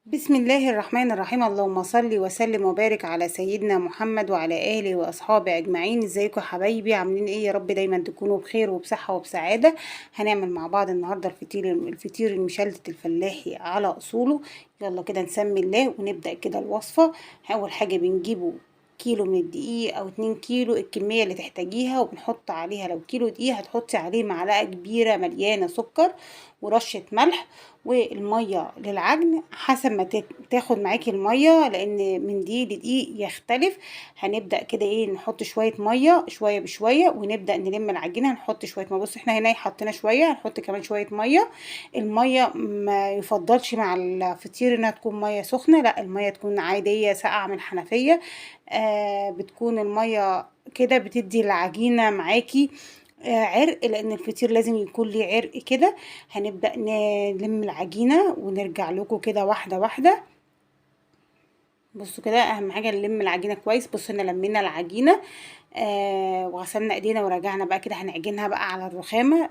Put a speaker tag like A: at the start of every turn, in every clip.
A: بسم الله الرحمن الرحيم. اللهم صل وسلم وبارك على سيدنا محمد وعلى آله وأصحابه أجمعين. ازيكم يا حبايبي؟ عاملين ايه؟ يا رب دايما تكونوا بخير وبصحة وبسعادة. هنعمل مع بعض النهاردة الفطير المشلتت الفلاحي على أصوله. يلا كده نسمي الله ونبدأ كده الوصفة. أول حاجة بنجيبه كيلو من الدقيق او 2 كيلو الكمية اللي تحتاجيها، وبنحط عليها لو كيلو دقيق هتحطي عليه معلقة كبيرة مليانة سكر ورشة ملح، والمية للعجن حسب ما تاخد معاكي المية، لان من دقيق لدقيق يختلف. هنبدأ كده ايه، نحط شوية مية شوية بشوية ونبدأ نلم العجينة. هنحط شوية مية، بص احنا هنا حطينا شوية، هنحط كمان شوية مية. المية ما يفضلش مع الفطير انها تكون مية سخنة، لا المية تكون عادية ساقعة من الحنفية. بتكون المية كده بتدي العجينة معاكي عرق، لان الفطير لازم يكون ليه عرق كده. هنبدأ نلم العجينة ونرجع لكم كده واحدة واحدة. بصوا كده اهم حاجة نلم العجينة كويس. بصوا هنا لمينا العجينة وغسلنا ايدينا ورجعنا بقى كده. هنعجنها بقى على الرخامة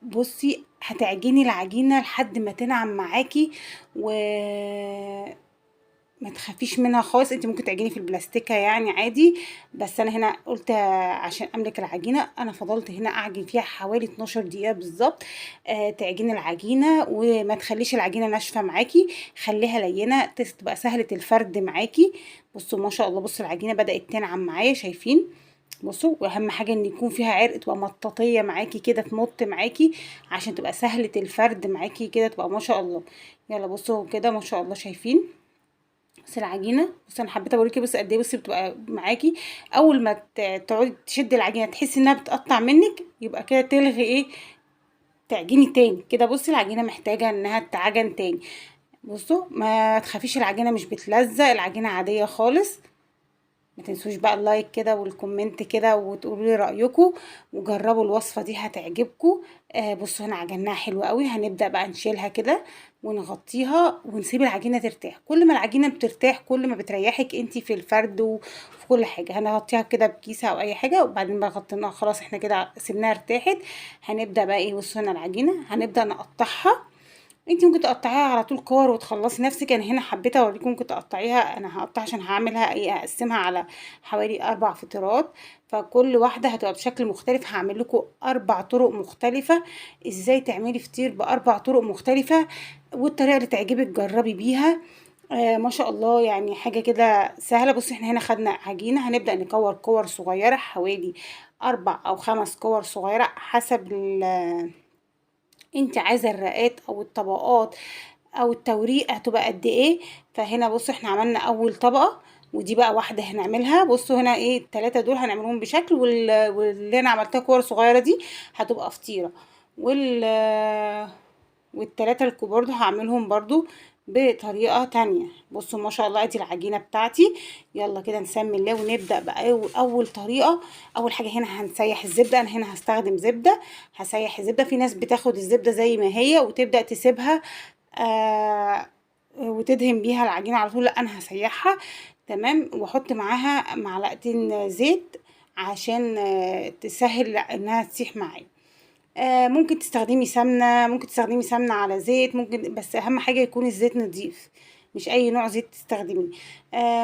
A: بصي هتعجني العجينة لحد ما تنعم معاكي، و ما تخافيش منها خالص. انت ممكن تعجني في البلاستيكه يعني عادي، بس انا هنا قلت عشان املك العجينه انا فضلت هنا اعجن فيها حوالي 12 دقيقه بالظبط. تعجني العجينه وما تخليش العجينه ناشفه معاكي، خليها لينه تبقى سهله الفرد معاكي. بصوا ما شاء الله، بصوا العجينه بدات تنعم معايا، شايفين؟ بصوا، واهم حاجه ان يكون فيها عرق، تبقى مطاطيه معاكي كده تمط معاكي عشان تبقى سهله الفرد معاكي كده، تبقى ما شاء الله. يلا بصوا كده ما شاء الله، شايفين؟ بس العجينه، بس انا حبيت اوريكي بس قد ايه. بصي بتبقى معاكي اول ما تقعدي تشدي العجينه تحسي انها بتقطع منك، يبقى كده تلغي ايه، تعجني تاني كده. بصي العجينه محتاجه انها تتعجن تاني. بصوا ما تخافيش، العجينه مش بتلزق، العجينه عاديه خالص. ما تنسوش بقى اللايك كده والكومنت كده وتقولوا لي رايكم، وجربوا الوصفه دي هتعجبكم. بصوا هنا عجناها حلو قوي. هنبدا بقى نشيلها كده ونغطيها ونسيب العجينه ترتاح. كل ما العجينه بترتاح كل ما بتريحك انتي في الفرد وفي كل حاجه. هنغطيها كده بكيسه او اي حاجه، وبعدين بقى غطيناها خلاص، احنا كده سيبناها ارتاحت. هنبدا بقى ايه، بصوا هنا العجينه هنبدا نقطعها. انت ممكن تقطعيها على طول كور وتخلصي نفسك. انا هنا حبيت اوريكم ممكن تقطعيها. انا هقطعها عشان هعملها ايه، اقسمها على حوالي 4 فطيرات، فكل واحده هتبقى بشكل مختلف. هعمل لكم 4 طرق مختلفه ازاي تعملي فطير ب4 طرق مختلفه، والطريقه اللي تعجبك جربي بيها. ما شاء الله، يعني حاجه كده سهله. بصي احنا هنا خدنا عجينه، هنبدا نكور كور صغيره حوالي 4 أو 5 كور صغيره حسب انت عايزه الرقات او الطبقات او التوريق هتبقى قد ايه. فهنا بصوا احنا عملنا اول طبقه، ودي بقى واحده هنعملها. بصوا هنا ايه، التلاتة دول هنعملهم بشكل، واللي انا عملتها كور صغيره دي هتبقى فطيره. وال والتلاتة الكبار دول هعملهم برضو بطريقة تانية. بصوا ما شاء الله ادي العجينة بتاعتي. يلا كده نسمي الله ونبدأ بقى اول طريقة. اول حاجة هنا هنسيح الزبدة. انا هنا هستخدم زبدة، هسيح الزبدة. في ناس بتاخد الزبدة زي ما هي وتبدأ تسيبها وتدهن بيها العجينة على طول، لا انا هسيحها تمام، واحط معاها معلقتين زيت عشان تسهل انها تسيح معايا. ممكن تستخدمي سمنة، ممكن تستخدمي سمنة على زيت، ممكن، بس أهم حاجة يكون الزيت نضيف، مش أي نوع زيت تستخدميه.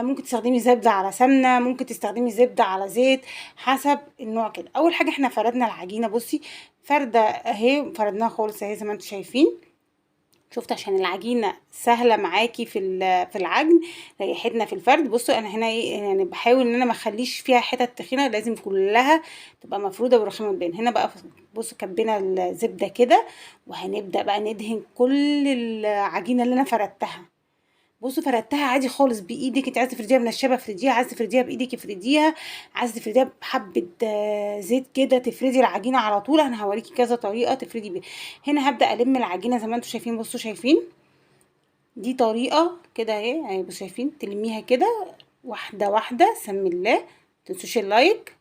A: ممكن تستخدمي زبدة على سمنة، ممكن تستخدمي زبدة على زيت، حسب النوع كده. أول حاجة احنا فردنا العجينة. بصي فردة اهي، فردناها خالص اهي زي ما انتوا شايفين. شفت؟ عشان العجينه سهله معاكي في العجن، ريحتنا في الفرد. بصوا انا هنا ايه، يعني بحاول ان انا ما اخليش فيها حتت تخينه، لازم كلها تبقى مفروده ورخامه بين. هنا بقى بصوا كبينا الزبده كده، وهنبدا بقى ندهن كل العجينه اللي انا فردتها. بصوا فردتها عادي خالص بايدك، انت عايزه تفرديها منشبه افرديها، عايزه تفرديها بايدك افرديها، عايزه تفرديها بحبه زيت كده تفردي العجينه على طول. انا هوريكي كذا طريقه تفردي بيها. هنا هبدا الم العجينه زي ما انتم شايفين. بصوا شايفين؟ دي طريقه كده اهي بصوا شايفين؟ تلميها كده واحده واحده. سمي الله، متنسوش اللايك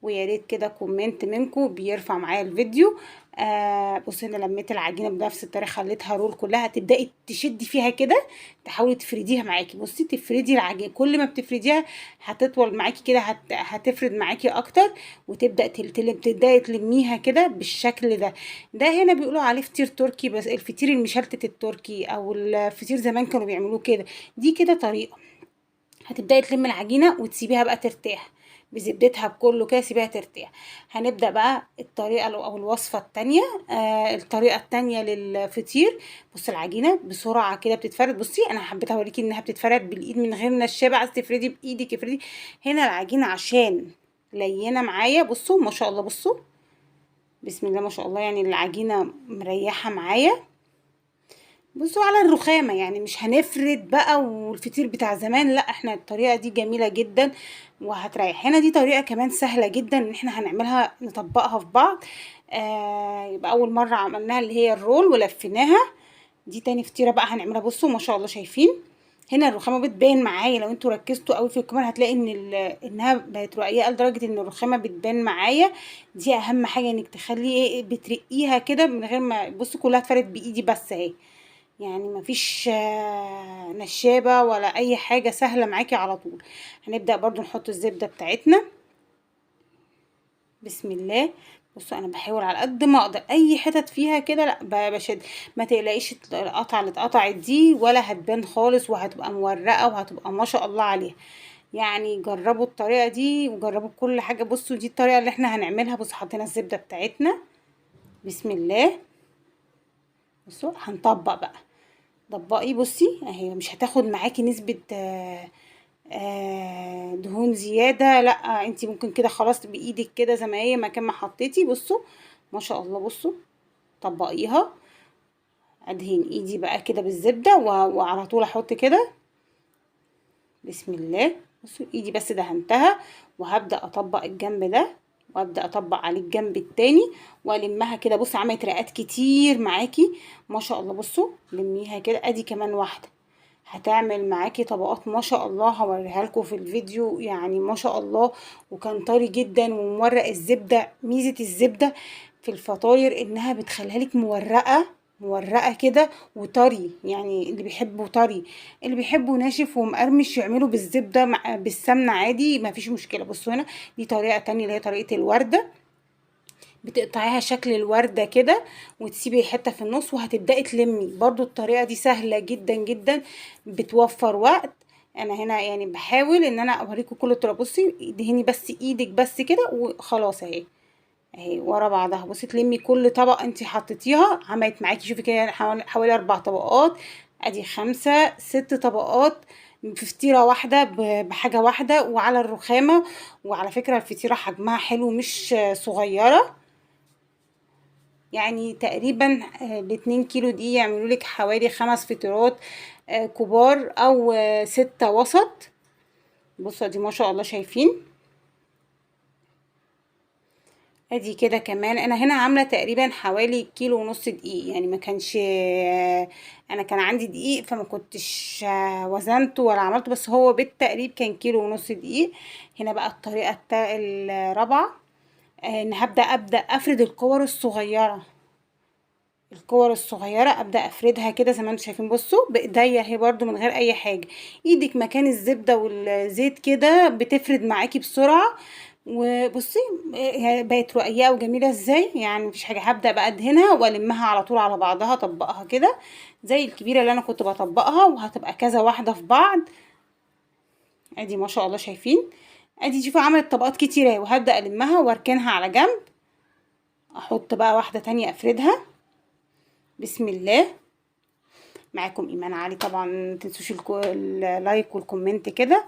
A: ويا ريت كده كومنت منكم بيرفع معايا الفيديو. بصي انا لميت العجينه بنفس الطريقه، خليتها رول كلها، تبداي تشدي فيها كده، تحاولي تفرديها معاكي. بصي تفردي العجينه، كل ما بتفرديها هتطول معاكي كده، هتفرد معاكي اكتر، وتبدا تبداي تلميها كده بالشكل ده. ده هنا بيقولوا عليه فطير تركي، بس الفطير المشلتت التركي او الفطير زمان كانوا بيعملوه كده. دي كده طريقه. هتبداي تلمي العجينه وتسيبيها بقى ترتاح بزبدتها بكله كده، سيبيها ترتاح. هنبدا بقى الطريقه او الوصفه التانية. الطريقه التانية للفطير. بصي العجينه بسرعه كده بتتفرد. بصي انا حبيت اوريكي انها بتتفرد بالايد من غير نشابه، عايزه تفردي بايدك افردي. هنا العجينه عشان لينه معايا، بصوا ما شاء الله، بصوا بسم الله ما شاء الله، يعني العجينه مريحه معايا. بصوا على الرخامة، يعني مش هنفرد بقى والفطير بتاع زمان، لا احنا الطريقة دي جميلة جدا وهتريح. هنا دي طريقة كمان سهلة جدا ان احنا هنعملها نطبقها في بعض. يبقى اول مرة عملناها اللي هي الرول ولفيناها. دي تاني فطيرة بقى هنعملها. بصوا ما شاء الله شايفين هنا الرخامة بتبان معايا، لو انتوا ركزتوا قوي في الكاميرا هتلاقي ان انها بقت رقيقة لدرجة ان الرخامة بتبان معايا. دي اهم حاجة، انك تخلي ايه بترقيها كده من غير ما، بصوا كلها اتفرد بايدي بس اهي، يعني مفيش نشابة ولا اي حاجة، سهلة معاكي على طول. هنبدأ برضو نحط الزبدة بتاعتنا. بسم الله. بصوا انا بحاول على قد ما اقدر اي حتت فيها كده لا بشد، ما تقلقيش القطعة اللي اتقطعت دي ولا هتبان خالص، وهتبقى مورقة وهتبقى ما شاء الله عليها. يعني جربوا الطريقة دي وجربوا كل حاجة. بصوا دي الطريقة اللي احنا هنعملها. بصوا حطينا الزبدة بتاعتنا. بسم الله. بصوا هنطبق بقى. طبقي بصي اهي، مش هتاخد معاكي نسبة دهون زيادة، لا انتي ممكن كده خلاص بايدك كده زي ما هي مكان ما حطيتي. بصوا ما شاء الله، بصوا طبقيها. ادهن ايدي بقى كده بالزبدة وعلى طول احط كده. بسم الله. بصوا ايدي بس دهنتها، وهبدأ اطبق الجنب ده، وابدا اطبق عليه الجنب التاني والمها كده. بصي عملت رقات كتير معاكي ما شاء الله. بصوا لميها كده، ادي كمان واحده هتعمل معاكي طبقات ما شاء الله، هوريها لكم في الفيديو يعني ما شاء الله. وكان طري جدا ومورق الزبده. ميزه الزبده في الفطاير انها بتخليها لك مورقه مورقه كده وطري، يعني اللي بيحبه طري، اللي بيحبه ناشف ومقرمش يعمله بالزبده مع بالسمنه عادي ما فيش مشكله. بصوا هنا دي طريقه تانية اللي هي طريقه الورده. بتقطعيها شكل الوردة كده وتسيبي حتة في النص وهتبدأي تلمي. برضو الطريقة دي سهلة جدا جدا، بتوفر وقت. انا هنا يعني بحاول ان انا اوريكم كل الطرق. بصي دهني بس ايدك بس كده وخلاص اهي، اهي ورا بعضها. بصي تلمي كل طبق انت حطيتيها عملت معاكي، شوفي كده حوالي 4 طبقات، ادي 5 6 طبقات في فطيرة واحدة بحاجة واحدة وعلى الرخامة. وعلى فكرة الفطيرة حجمها حلو مش صغيرة، يعني تقريبا ال2 كيلو دي يعملوا لك حوالي 5 فطيرات كبار او 6 وسط. بصوا دي ما شاء الله شايفين. ادي كده كمان انا هنا عامله تقريبا حوالي 1.5 كيلو دقيق، يعني ما كانش انا كان عندي دقيق فما كنتش وزنته ولا عملته، بس هو بالتقريب كان 1.5 كيلو دقيق. هنا بقى الطريقه الرابعه، ان ابدا افرد الكور الصغيره. الكور الصغيره ابدا افردها كده زي ما انتم شايفين. بصوا بايديا اهي برضو من غير اي حاجه، ايدك مكان الزبده والزيت كده بتفرد معاكي بسرعه. وبصي بقت رقيقه وجميله ازاي، يعني مفيش حاجه. هبدا بقى ادهنها والمها على طول على بعضها، اطبقها كده زي الكبيره اللي انا كنت بطبقها، وهتبقى كذا واحده في بعض. ادي ما شاء الله شايفين. ادي شوفوا عملت طبقات كتيره اهي، وهبدا المها واركنها على جنب. احط بقى واحده تانية افردها. بسم الله. معاكم ايمان علي طبعا، متنسوش اللايك والكومنت كده.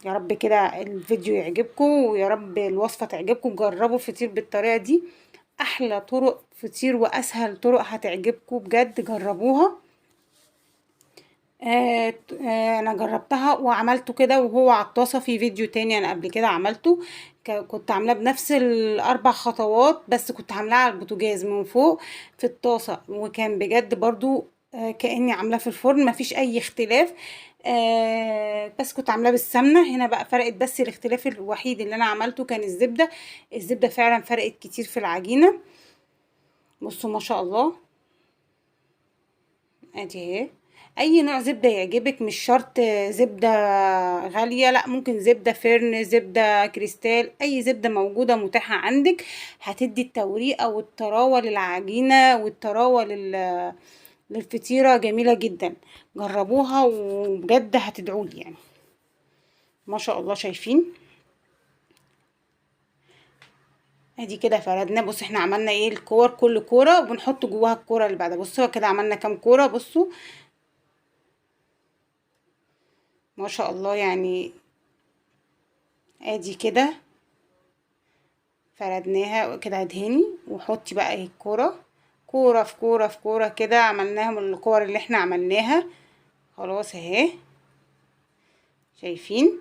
A: يا رب كده الفيديو يعجبكم، ويا رب الوصفه تعجبكم. جربوا الفطير بالطريقه دي، احلى طرق فطير واسهل طرق هتعجبكم بجد، جربوها. انا جربتها وعملته كده وهو على الطاسه في فيديو تاني انا قبل كده عملته. كنت عاملاه بنفس ال4 خطوات، بس كنت عاملاه على البوتاجاز من فوق في الطاسه، وكان بجد برضو كأني عاملاه في الفرن، مفيش اي اختلاف. بس كنت عاملاه بالسمنه. هنا بقى فرقت، بس الاختلاف الوحيد اللي انا عملته كان الزبده. الزبده فعلا فرقت كتير في العجينه. بصوا ما شاء الله، ادي اهي. اي نوع زبده يعجبك، مش شرط زبده غاليه، لا، ممكن زبده فرن، زبده كريستال، اي زبده موجوده متاحه عندك هتدي التوريقه والطراوه للعجينه والطراوه للفطيره جميله جدا. جربوها وبجد هتدعولي يعني. ما شاء الله، شايفين؟ ادي كده فردنا. بص احنا عملنا ايه، الكور كل كوره وبنحط جواها الكوره اللي بعدها. بصوا كده عملنا كام كوره، بصوا ما شاء الله يعني. ادي كده فردناها كده، ادهني وحطي بقى اهي الكوره، كوره في كوره في كوره كده. عملناها من الكور اللي احنا عملناها. خلاص اهي، شايفين؟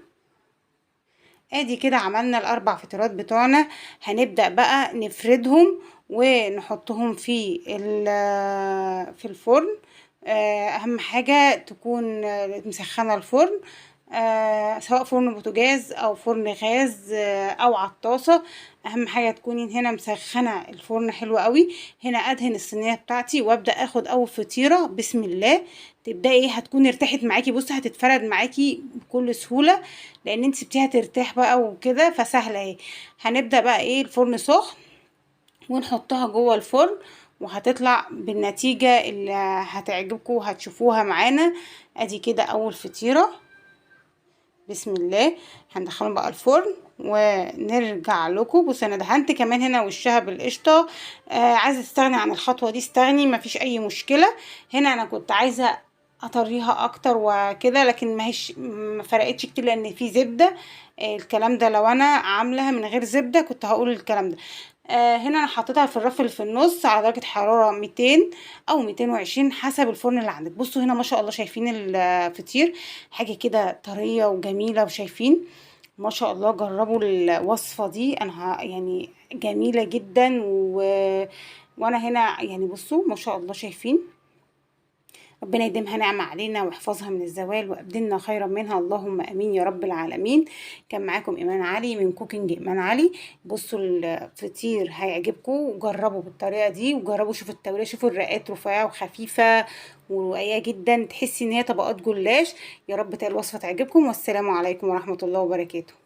A: ادي كده عملنا الاربع فطيرات بتوعنا. هنبدأ بقى نفردهم ونحطهم في الفرن. اهم حاجة تكون مسخنة الفرن، سواء فرن بوتاجاز او فرن غاز او على الطاسة. اهم حاجة تكوني هنا مسخنة الفرن حلو قوي. هنا ادهن الصينية بتاعتي وابدأ اخد اول فطيرة. بسم الله. تبدأي ايه، هتكون ارتاحت معاكي. بصي هتتفرد معاكي بكل سهولة، لان انت سبتيها ترتاح بقى وكده، فسهله اهي. هنبدا بقى ايه، الفرن سخن ونحطها جوه الفرن، وهتطلع بالنتيجه اللي هتعجبكم وهتشوفوها معانا. ادي كده اول فطيره. بسم الله. هندخلهم بقى الفرن ونرجع لكم. بص انا دهنت كمان هنا وشها بالقشطه. عايزه تستغني عن الخطوه دي استغني، مفيش اي مشكله. هنا انا كنت عايزه اطريها اكتر وكده، لكن ما فرقتش كتير لان في زبده. الكلام ده لو انا عاملاها من غير زبده كنت هقول الكلام ده. هنا انا حطيتها في الرف اللي في النص على درجه حراره 200 او 220 حسب الفرن اللي عندك. بصوا هنا ما شاء الله، شايفين الفطير حاجه كده طريه وجميله، وشايفين ما شاء الله. جربوا الوصفه دي، انا يعني جميله جدا وانا هنا يعني بصوا ما شاء الله، شايفين؟ ربنا يديمها نعمة علينا ويحفظها من الزوال وأبدلنا خيرا منها، اللهم أمين يا رب العالمين. كان معاكم إيمان علي من كوكينج إيمان علي. بصوا الفطير هيعجبكم، جربوا بالطريقة دي وجربوا. شوفوا التوريه، شوفوا الرقات رفيعة وخفيفة ورقيقة جدا، تحسي إن هي طبقات جلاش. يا رب الوصفة تعجبكم، والسلام عليكم ورحمة الله وبركاته.